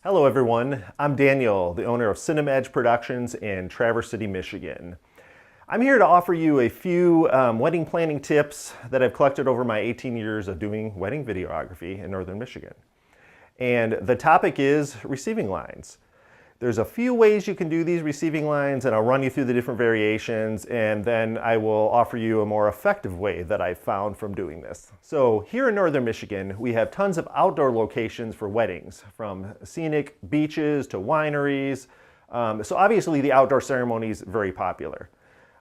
Hello everyone, I'm Daniel, the owner of CinemaEdge Productions in Traverse City, Michigan. I'm here to offer you a few wedding planning tips that I've collected over my 18 years of doing wedding videography in Northern Michigan. And the topic is receiving lines. There's a few ways you can do these receiving lines, and I'll run you through the different variations, and then I will offer you a more effective way that I've found from doing this. So here in Northern Michigan, we have tons of outdoor locations for weddings, from scenic beaches to wineries. So obviously the outdoor ceremony is very popular.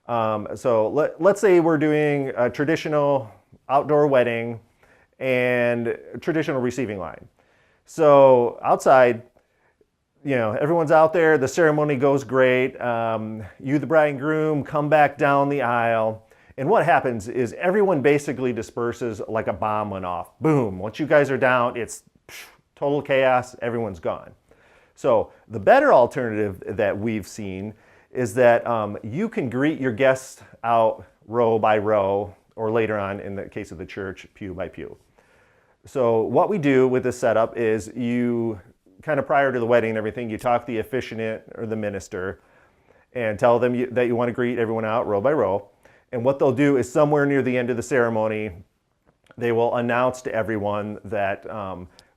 Let's say we're doing a traditional outdoor wedding and a traditional receiving line. So outside, everyone's out there, the ceremony goes great. You, the bride and groom, come back down the aisle. And what happens is everyone basically disperses like a bomb went off. Boom, once you guys are down, it's total chaos, everyone's gone. So the better alternative that we've seen is that you can greet your guests out row by row, or later on in the case of the church, pew by pew. So what we do with this setup is you kind of prior to the wedding and everything, you talk to the officiant or the minister and tell them that you want to greet everyone out row by row. And what they'll do is somewhere near the end of the ceremony, they will announce to everyone that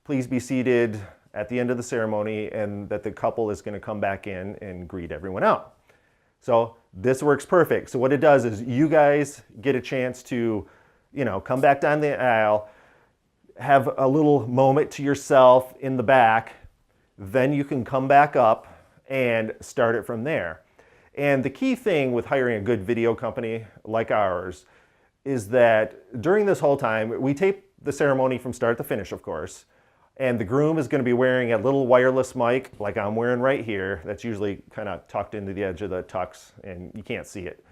please be seated at the end of the ceremony and that the couple is going to come back in and greet everyone out. So this works perfect. So what it does is you guys get a chance to, come back down the aisle, have a little moment to yourself in the back. Then you can come back up and start it from there. And the key thing with hiring a good video company like ours is that during this whole time, we tape the ceremony from start to finish, of course, and the groom is going to be wearing a little wireless mic like I'm wearing right here. That's usually kind of tucked into the edge of the tux and you can't see it.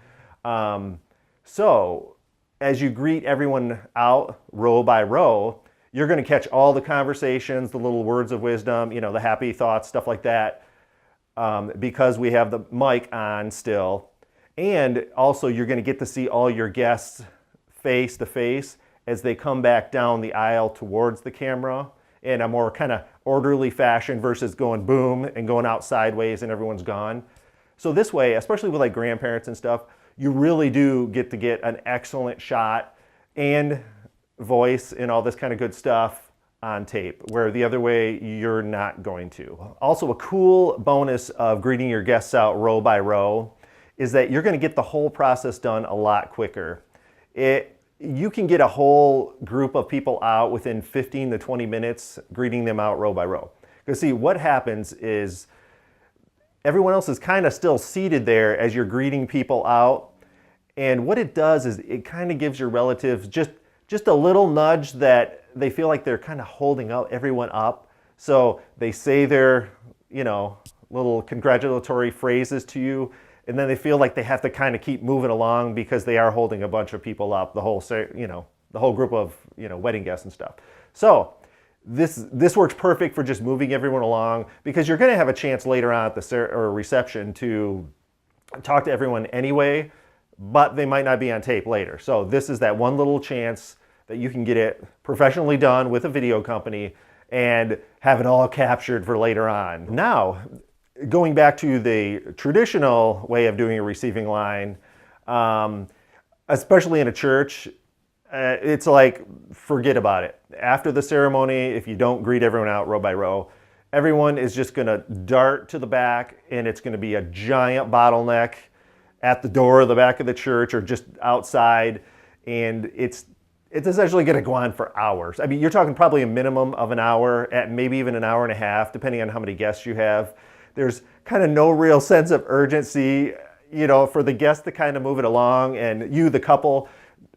So as you greet everyone out row by row, you're going to catch all the conversations, the little words of wisdom, the happy thoughts, stuff like that, because we have the mic on still. And also you're going to get to see all your guests face to face as they come back down the aisle towards the camera in a more kind of orderly fashion versus going boom and going out sideways and everyone's gone. So this way, especially with like grandparents and stuff, you really do get to get an excellent shot and voice and all this kind of good stuff on tape, where the other way you're not going to. Also, a cool bonus of greeting your guests out row by row is that you're going to get the whole process done a lot quicker. You can get a whole group of people out within 15 to 20 minutes greeting them out row by row. Because see, what happens is everyone else is kind of still seated there as you're greeting people out, and what it does is it kind of gives your relatives just a little nudge that they feel like they're kind of holding everyone up. So they say their, little congratulatory phrases to you, and then they feel like they have to kind of keep moving along because they are holding a bunch of people up, the whole group of, wedding guests and stuff. So this works perfect for just moving everyone along, because you're going to have a chance later on at the reception to talk to everyone anyway, but they might not be on tape later. So this is that one little chance that you can get it professionally done with a video company and have it all captured for later on. Now, going back to the traditional way of doing a receiving line, especially in a church, it's like, forget about it. After the ceremony, if you don't greet everyone out row by row, everyone is just gonna dart to the back, and it's gonna be a giant bottleneck at the door of the back of the church or just outside, and it's essentially going to go on for hours. I mean, you're talking probably a minimum of an hour, at maybe even an hour and a half, depending on how many guests you have. There's kind of no real sense of urgency, for the guests to kind of move it along, and you, the couple,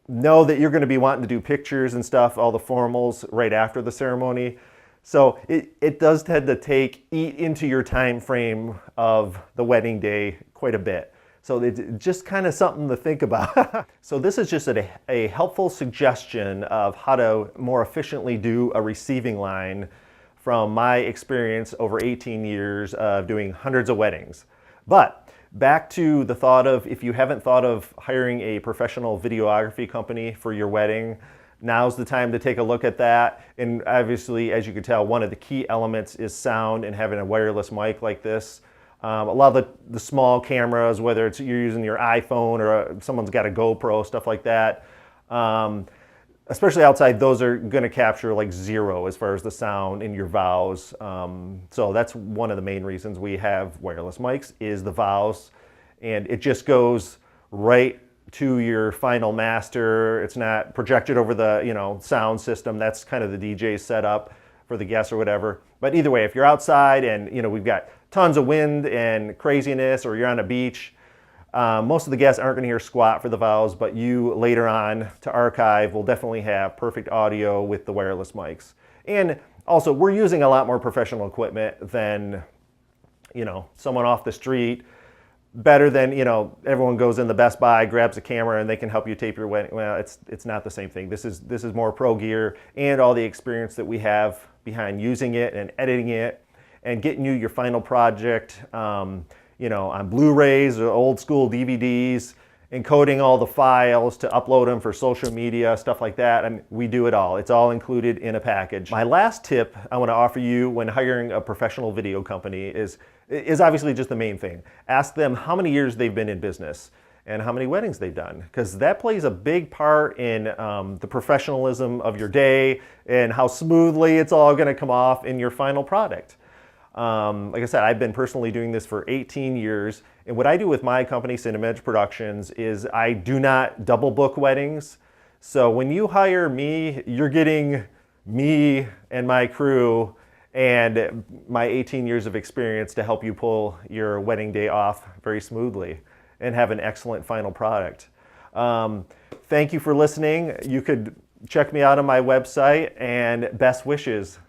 know that you're going to be wanting to do pictures and stuff, all the formals right after the ceremony. So it does tend to eat into your time frame of the wedding day quite a bit. So it's just kind of something to think about. So this is just a helpful suggestion of how to more efficiently do a receiving line from my experience over 18 years of doing hundreds of weddings. But back to the thought of, if you haven't thought of hiring a professional videography company for your wedding, now's the time to take a look at that. And obviously, as you can tell, one of the key elements is sound, and having a wireless mic like this. A lot of the small cameras, whether it's you're using your iPhone or someone's got a GoPro, stuff like that, especially outside, those are going to capture like zero as far as the sound in your vowels. So that's one of the main reasons we have wireless mics, is the vowels, and it just goes right to your final master. It's not projected over the sound system. That's kind of the DJ's setup for the guests or whatever. But either way, if you're outside and we've got tons of wind and craziness, or you're on a beach, most of the guests aren't going to hear squat for the vowels, but you later on to archive will definitely have perfect audio with the wireless mics. And also, we're using a lot more professional equipment than someone off the street. Better than everyone goes in the Best Buy, grabs a camera, and they can help you tape your wedding. Well, it's not the same thing. This is more pro gear, and all the experience that we have behind using it and editing it and getting you your final project, on Blu-rays or old school DVDs, encoding all the files to upload them for social media, stuff like that. And we do it all. It's all included in a package. My last tip I want to offer you when hiring a professional video company is obviously just the main thing. Ask them how many years they've been in business and how many weddings they've done, because that plays a big part in the professionalism of your day and how smoothly it's all going to come off in your final product. Like I said, I've been personally doing this for 18 years, and what I do with my company, CinemaEdge Productions, is I do not double book weddings. So when you hire me, you're getting me and my crew and my 18 years of experience to help you pull your wedding day off very smoothly and have an excellent final product. Thank you for listening. You could check me out on my website, and best wishes.